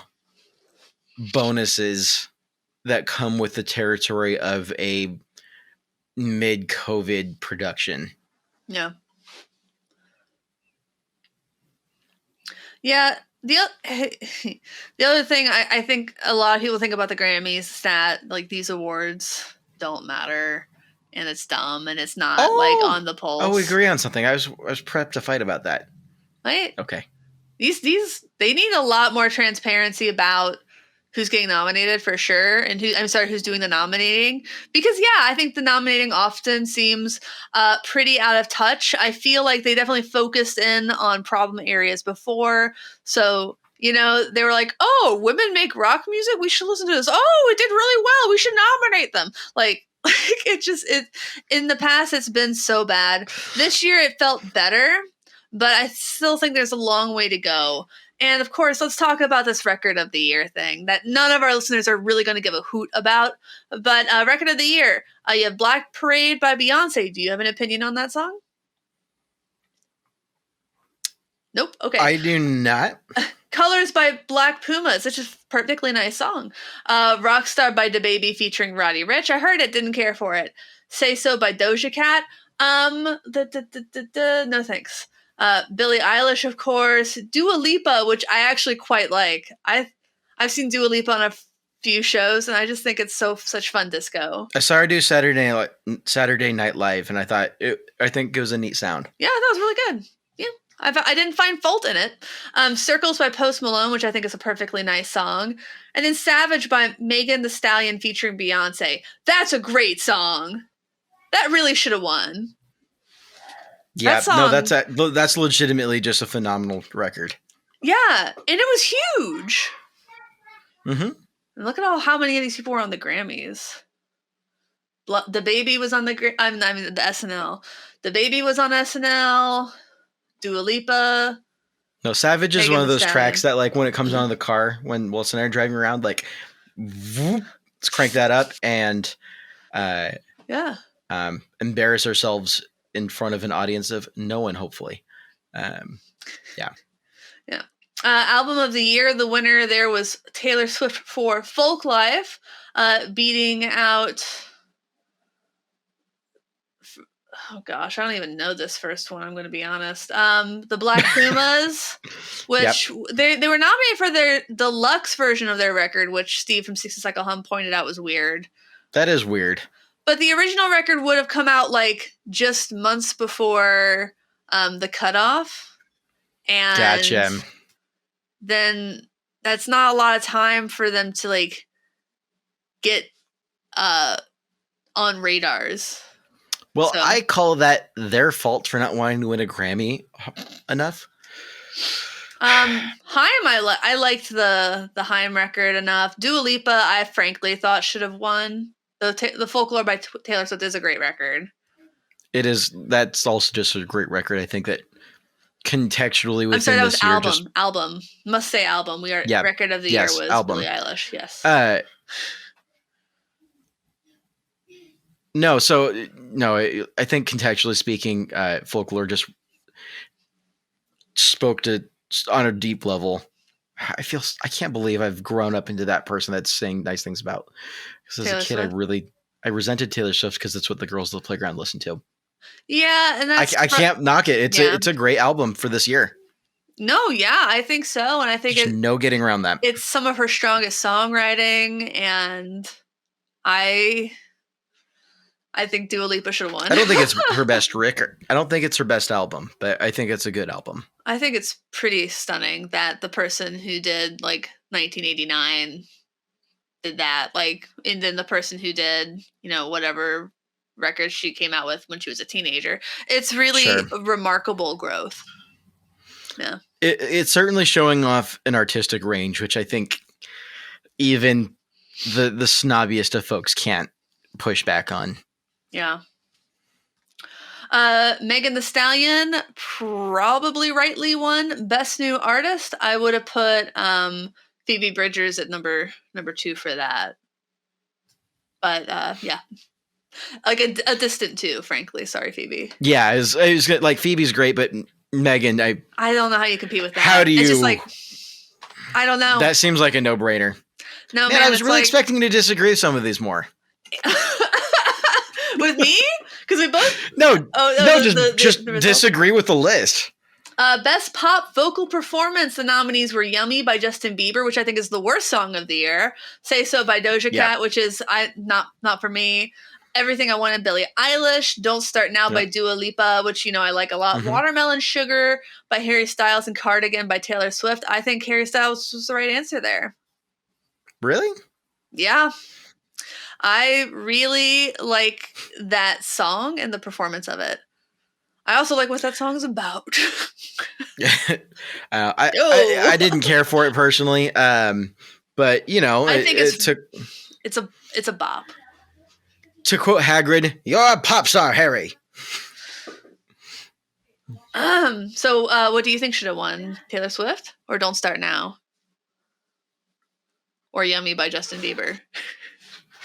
bonuses that come with the territory of a mid-COVID production. Yeah. Yeah. The other thing I think a lot of people think about the Grammys is that like these awards don't matter and it's dumb and it's not like on the Oh, we pulse. agree on something. I was prepped to fight about that. Right? Okay. These they need a lot more transparency about who's getting nominated for sure, and who's doing the nominating, because yeah, I think the nominating often seems pretty out of touch. I feel like they definitely focused in on problem areas before, so they were like, oh, women make rock music, we should listen to this. Oh, it did really well, we should nominate them. Like it in the past it's been so bad. This year it felt better, but I still think there's a long way to go. And of course, let's talk about this record of the year thing that none of our listeners are really going to give a hoot about. But record of the year, you have Black Parade by Beyonce. Do you have an opinion on that song? Nope. Okay. I do not. Colors by Black Pumas, such a particularly nice song. Rockstar by DaBaby featuring Roddy Ricch. I heard it, didn't care for it. Say So by Doja Cat. No thanks. Billie Eilish, of course. Dua Lipa, which I actually quite like. I've seen Dua Lipa on a few shows, and I just think it's such fun disco. I saw her do Saturday Night Live, and I think it was a neat sound. Yeah, that was really good. Yeah, I didn't find fault in it. Circles by Post Malone, which I think is a perfectly nice song. And then Savage by Megan Thee Stallion featuring Beyonce. That's a great song. That really should have won. Yeah, no, that's legitimately just a phenomenal record. Yeah, and it was huge. Mm-hmm. And look at how many of these people were on the Grammys. DaBaby was on the the SNL. DaBaby was on SNL. Dua Lipa. No, Savage is Megan one of Thee those Stallion. Tracks that, like, when it comes out of the car, when Wilson and I are driving around, like, whoop, let's crank that up and embarrass ourselves in front of an audience of no one, hopefully. Yeah. Album of the year, the winner there was Taylor Swift for Folk Life, beating out. Oh gosh, I don't even know this first one, I'm going to be honest. The Black Pumas, which they were nominated for their deluxe version of their record, which Steve from 60 Cycle Hum pointed out was weird. That is weird. But the original record would have come out like just months before the cutoff. And gotcha. Then that's not a lot of time for them to like get on radars. Well, so I call that their fault for not wanting to win a Grammy enough. Haim, I liked the Haim record enough. Dua Lipa, I frankly thought should have won. The Folklore by Taylor Swift is a great record. It is. That's also just a great record. I think that contextually within that this was year, album. Must say album. Record of the year was album. Billie Eilish. Yes. No, I think contextually speaking, Folklore just spoke to on a deep level. I can't believe I've grown up into that person that's saying nice things about. Because as a kid, I resented Taylor Swift because that's what the girls at the playground listened to. Yeah, and that's I can't knock it. It's a great album for this year. No, yeah, I think so, and I think there's no getting around that. It's some of her strongest songwriting, and I think Dua Lipa should have won. I don't think it's her best record. I don't think it's her best album, but I think it's a good album. I think it's pretty stunning that the person who did like 1989 did that, like, and then the person who did, whatever record she came out with when she was a teenager. It's really remarkable growth. Yeah. It's certainly showing off an artistic range, which I think even the snobbiest of folks can't push back on. Yeah. Megan Thee Stallion probably rightly won Best New Artist. I would have put Phoebe Bridgers at number 2 for that. But yeah, like a distant 2, frankly. Sorry, Phoebe. Yeah, it was good. Like Phoebe's great, but Megan, I don't know how you compete with that. How do you? It's just like, I don't know. That seems like a no-brainer. No, man, I was really expecting to disagree with some of these more. With me? Because we both just disagree with the list. Best Pop Vocal Performance. The nominees were "Yummy" by Justin Bieber, which I think is the worst song of the year. "Say So" by Doja Cat, which is not for me. "Everything I Wanted" Billie Eilish. "Don't Start Now" by Dua Lipa, which I like a lot. "Watermelon Sugar" by Harry Styles and "Cardigan" by Taylor Swift. I think Harry Styles was the right answer there. Really? Yeah. I really like that song and the performance of it. I also like what that song is about. I didn't care for it personally, but I think it's a bop. To quote Hagrid, "You're a pop star, Harry." So what do you think should have won? Taylor Swift or "Don't Start Now"? Or "Yummy" by Justin Bieber?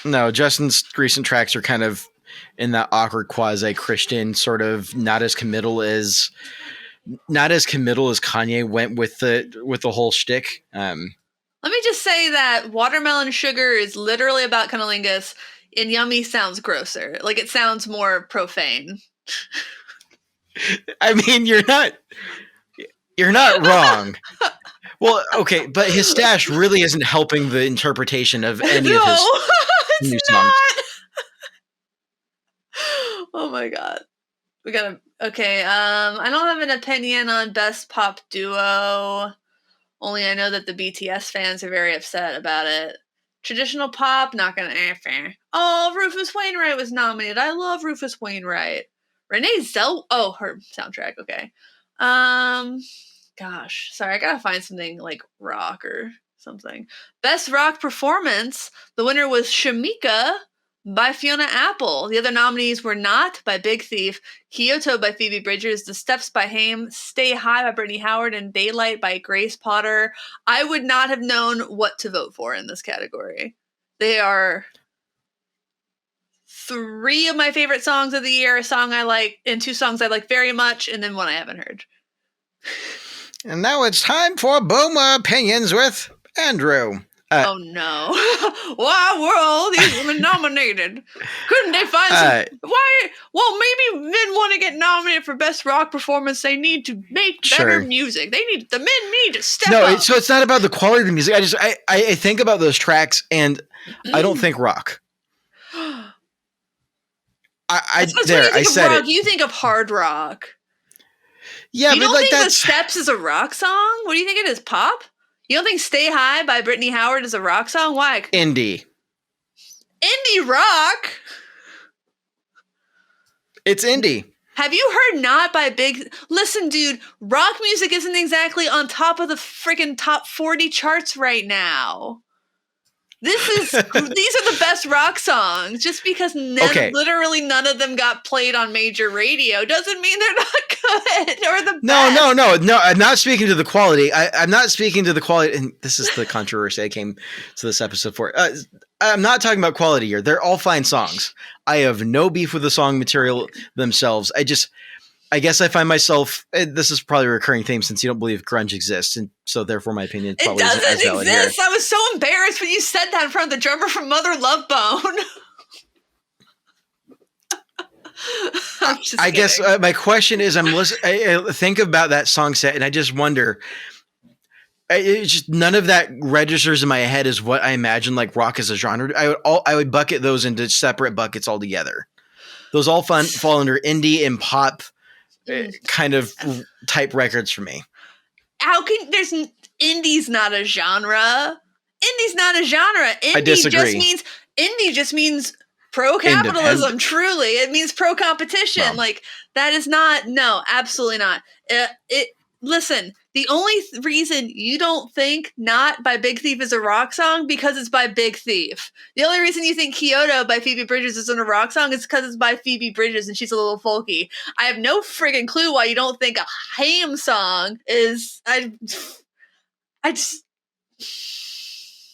No, Justin's recent tracks are kind of in that awkward quasi-Christian sort of not as committal as Kanye went with the whole shtick. Let me just say that "Watermelon Sugar" is literally about cunnilingus, and "Yummy" sounds grosser. Like, it sounds more profane. I mean, you're not wrong. Well, okay, but his stash really isn't helping the interpretation of any of his new songs. Oh my god. We gotta. Okay, I don't have an opinion on Best Pop Duo. Only I know that the BTS fans are very upset about it. Traditional Pop, not gonna answer. Oh, Rufus Wainwright was nominated. I love Rufus Wainwright. Renee Zellweger. Oh, her soundtrack. Okay. Gosh, sorry, I gotta find something like rock or something. Best Rock Performance. The winner was "Shamika" by Fiona Apple. The other nominees were "Not" by Big Thief, "Kyoto" by Phoebe Bridgers, "The Steps" by Haim, "Stay High" by Brittany Howard, and "Daylight" by Grace Potter. I would not have known what to vote for in this category. They are 3 of my favorite songs of the year, a song I like, and 2 songs I like very much, and then one I haven't heard. And now it's time for Boomer Opinions with Andrew. Oh no. Why were all these women nominated? Couldn't they find some... Why? Well, maybe men want to get nominated for Best Rock Performance. They need to make better music. The men need to step up. So it's not about the quality of the music. I think about those tracks and I don't think rock. I said rock, it. You think of hard rock. Yeah, you but don't like think The Steps is a rock song? What do you think it is, pop? You don't think "Stay High" by Brittany Howard is a rock song? Why? Indie rock? It's indie. Have you heard "Not" by Big... Listen, dude, rock music isn't exactly on top of the freaking top 40 charts right now. These are the best rock songs. Just because literally none of them got played on major radio doesn't mean they're not good or the best. No. I'm not speaking to the quality. I'm not speaking to the quality. And this is the controversy I came to this episode for. I'm not talking about quality here. They're all fine songs. I have no beef with the song material themselves. I guess I find myself, this is probably a recurring theme since you don't believe grunge exists, and so therefore my opinion probably isn't as valid here. It doesn't exist. I was so embarrassed when you said that in front of the drummer from Mother Love Bone. I guess my question is, I think about that song set, and I just wonder, it's just none of that registers in my head as what I imagine like rock as a genre. I would bucket those into separate buckets altogether. Those all fall under indie and pop kind of type records for me. How can indie's not a genre? Indie's not a genre. I disagree. Indie just means pro-capitalism. Truly, it means pro-competition. Well, like that is not. No, absolutely not. Listen, The only reason you don't think Not by Big Thief is a rock song because it's by Big Thief. The only reason you think Kyoto by Phoebe Bridgers isn't a rock song is because it's by Phoebe Bridgers and she's a little folky. I have no friggin' clue why you don't think a Haim song is. I just.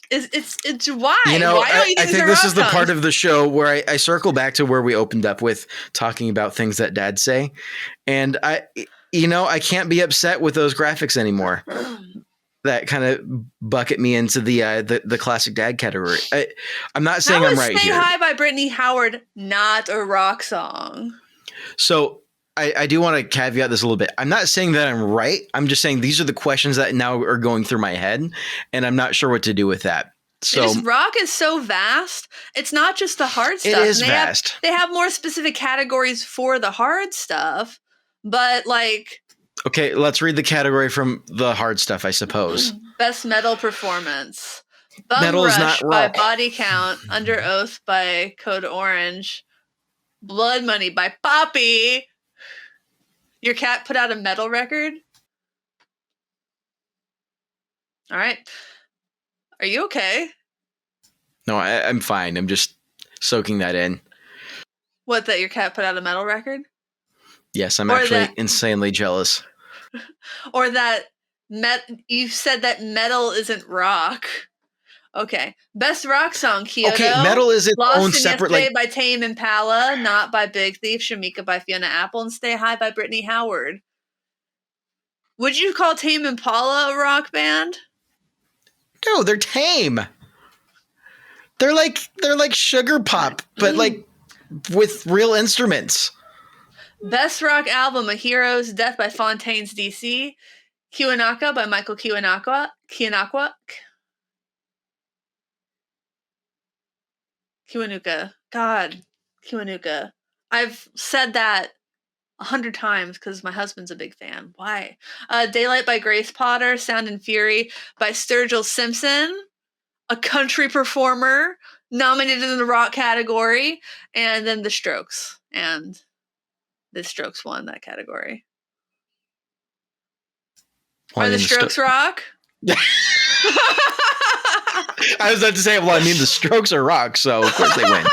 It's why? You know, why don't you I think, think this is the part of the show where I circle back to where we opened up with talking about things that dads say. And I can't be upset with those graphics anymore. That kind of bucket me into the classic dad category. I'm not saying I'm right Stay here. High by Brittany Howard not a rock song? So I do want to caveat this a little bit. I'm not saying that I'm right. I'm just saying these are the questions that now are going through my head, and I'm not sure what to do with that. So rock is so vast. It's not just the hard stuff. It is vast. They have more specific categories for the hard stuff, but like. Okay, let's read the category from the hard stuff, I suppose. Best metal performance. Bum Metal Rush is not by rock. Body Count. Under Oath by Code Orange. Blood Money by Poppy. Your cat put out a metal record? All right. Are you okay? No, I'm fine. I'm just soaking that in. What, that your cat put out a metal record? Yes, I'm actually insanely jealous. Or that you said that metal isn't rock. Okay. Best rock song, Kyoto. Okay, metal is its Lost own in separate. Yesterday by Tame Impala. Not by Big Thief. Shamika by Fiona Apple. And Stay High by Brittany Howard. Would you call Tame Impala a rock band? No, they're tame. They're like sugar pop, but like with real instruments. Best rock album: A Hero's Death by Fontaine's DC. Kiwanaka by Michael Kiwanaka. Kiwanuka. God, Kiwanuka. I've said that 100 times because my husband's a big fan. Why? Daylight by Grace Potter. Sound and Fury by Sturgill Simpson, a country performer nominated in the rock category, and then The Strokes. And The Strokes won that category. Are the Strokes rock? I was about to say, well, I mean, the Strokes are rock, so of course they win.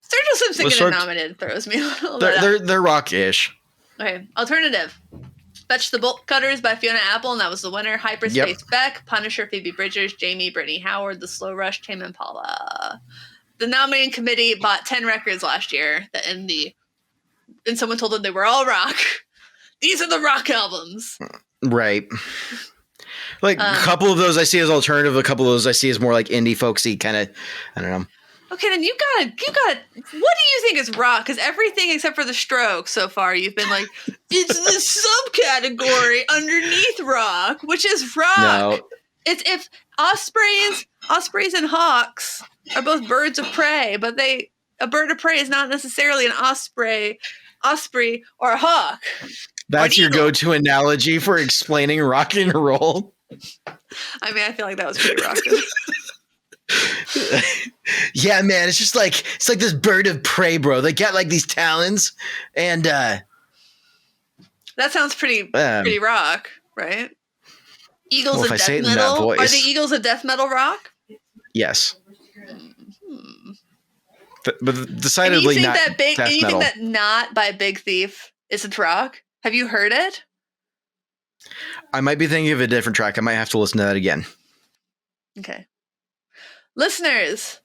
Sturgill Simpson getting nominated throws me a little bit. They're rock-ish. Okay, alternative. Fetch the Bolt Cutters by Fiona Apple, and that was the winner. Hyperspace Beck, Punisher, Phoebe Bridgers, Jamie, Brittany Howard, The Slow Rush, Tame Impala. The nominating committee bought 10 records last year, and someone told them they were all rock. These are the rock albums. Right. Like a couple of those I see as alternative, a couple of those I see as more like indie folksy kind of, I don't know. Okay, then you got what do you think is rock? Because everything except for the Strokes so far, you've been like, it's the subcategory underneath rock, which is rock. No. It's if ospreys and hawks are both birds of prey, but a bird of prey is not necessarily an osprey or a hawk. That's your go-to analogy for explaining rock and roll. I mean, I feel like that was pretty rockin'. Yeah, man, it's like this bird of prey, bro. They got like these talons, and that sounds pretty rock, right? Eagles of death metal. Are the Eagles of death metal rock? Yes. But decidedly not death metal. And you think that Not by Big Thief isn't rock? Have you heard it? I might be thinking of a different track. I might have to listen to that again. Okay. Listeners,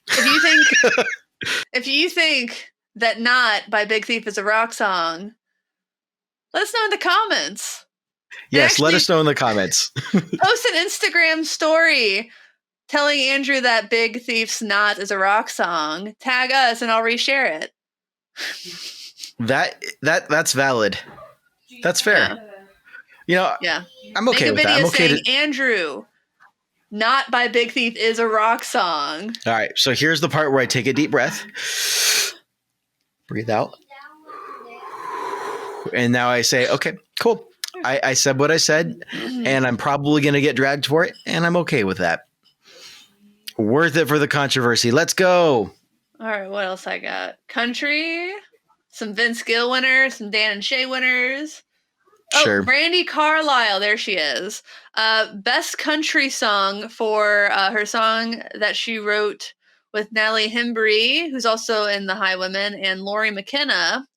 if you think that Not by Big Thief is a rock song, let us know in the comments. Yes, let us know in the comments. Post an Instagram story telling Andrew that Big Thief's Not is a rock song. Tag us and I'll reshare it. That's valid. That's fair. Yeah. I'm okay with that. I'm okay saying, Andrew, Not by Big Thief is a rock song. All right. So here's the part where I take a deep breath. Breathe out. And now I say, okay, cool. I said what I said, and I'm probably going to get dragged for it, and I'm okay with that. Worth it for the controversy. Let's go. All right. What else I got? Country. some Vince Gill winners, some Dan and Shay winners. Sure. Oh, Brandi Carlile, there she is. Best country song for her song that she wrote with Natalie Hembry, who's also in The Highwomen, and Lori McKenna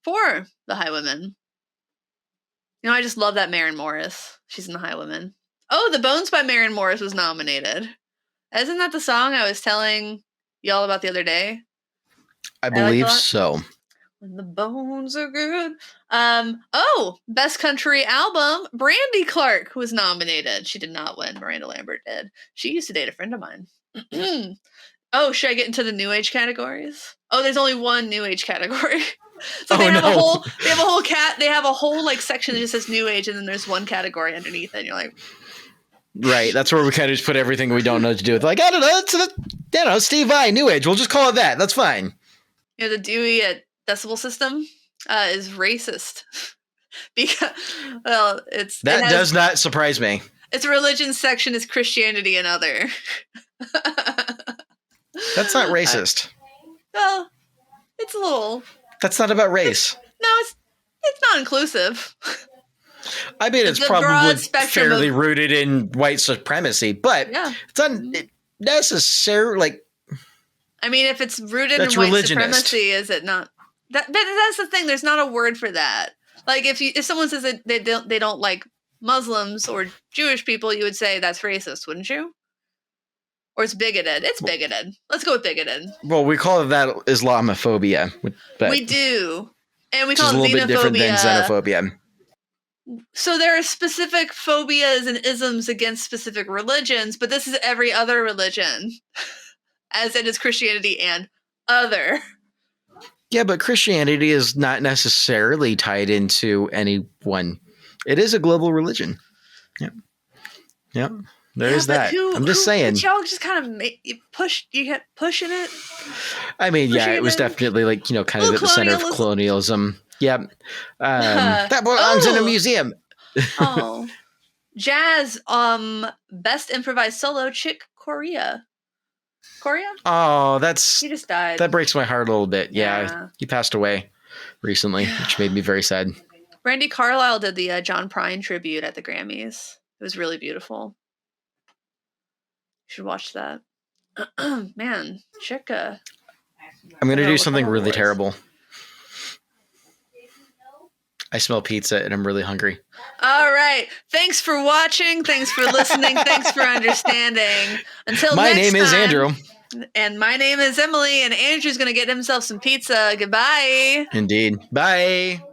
for The Highwomen. You know, I just love that Maren Morris. She's in The Highwomen. Oh, The Bones by Maren Morris was nominated. Isn't that the song I was telling y'all about the other day? I believe so. When the bones are good. Best country album, Brandi Clark was nominated. She did not win. Miranda Lambert did. She used to date a friend of mine. Oh, should I get into the new age categories? Oh, there's only one new age category. So they have a whole like section that just says new age, and then there's one category underneath it, and you're like, right, that's where we kind of just put everything we don't know what to do with. Like, I don't know, Steve Vai, new age. We'll just call it that. That's fine. You know, the Dewey at Decibel System is racist. Because, well, does not surprise me. Its religion section is Christianity and other. That's not racist. Well, it's a little. That's not about race. No, it's not inclusive. I mean, it's probably fairly rooted in white supremacy, but it's not necessarily like. I mean, if it's rooted in white supremacy, is it not? That's the thing. There's not a word for that. Like if someone says that they don't like Muslims or Jewish people, you would say that's racist, wouldn't you? Or it's bigoted. It's bigoted. Let's go with bigoted. Well, we call that Islamophobia. We do. And we call it xenophobia. It's a little bit different than xenophobia. So there are specific phobias and isms against specific religions, but this is every other religion, as it is Christianity and other. Yeah, but Christianity is not necessarily tied into any one. It is a global religion. Yep. Yep. There is that. I'm just saying. Y'all just kind of you kept pushing it. I mean, yeah, it was definitely like, kind of at the center of colonialism. Yeah. That belongs in a museum. Jazz, best improvised solo, Chick Corea. Oh, he just died. That breaks my heart a little bit. Yeah. He passed away recently, which made me very sad. Brandi Carlile did the John Prine tribute at the Grammys. It was really beautiful. You should watch that. Man, Chick. I'm going to do something really terrible. I smell pizza and I'm really hungry. All right. Thanks for watching. Thanks for listening. Thanks for understanding. Until next time. My name is Andrew. And my name is Emily. And Andrew's going to get himself some pizza. Goodbye. Indeed. Bye.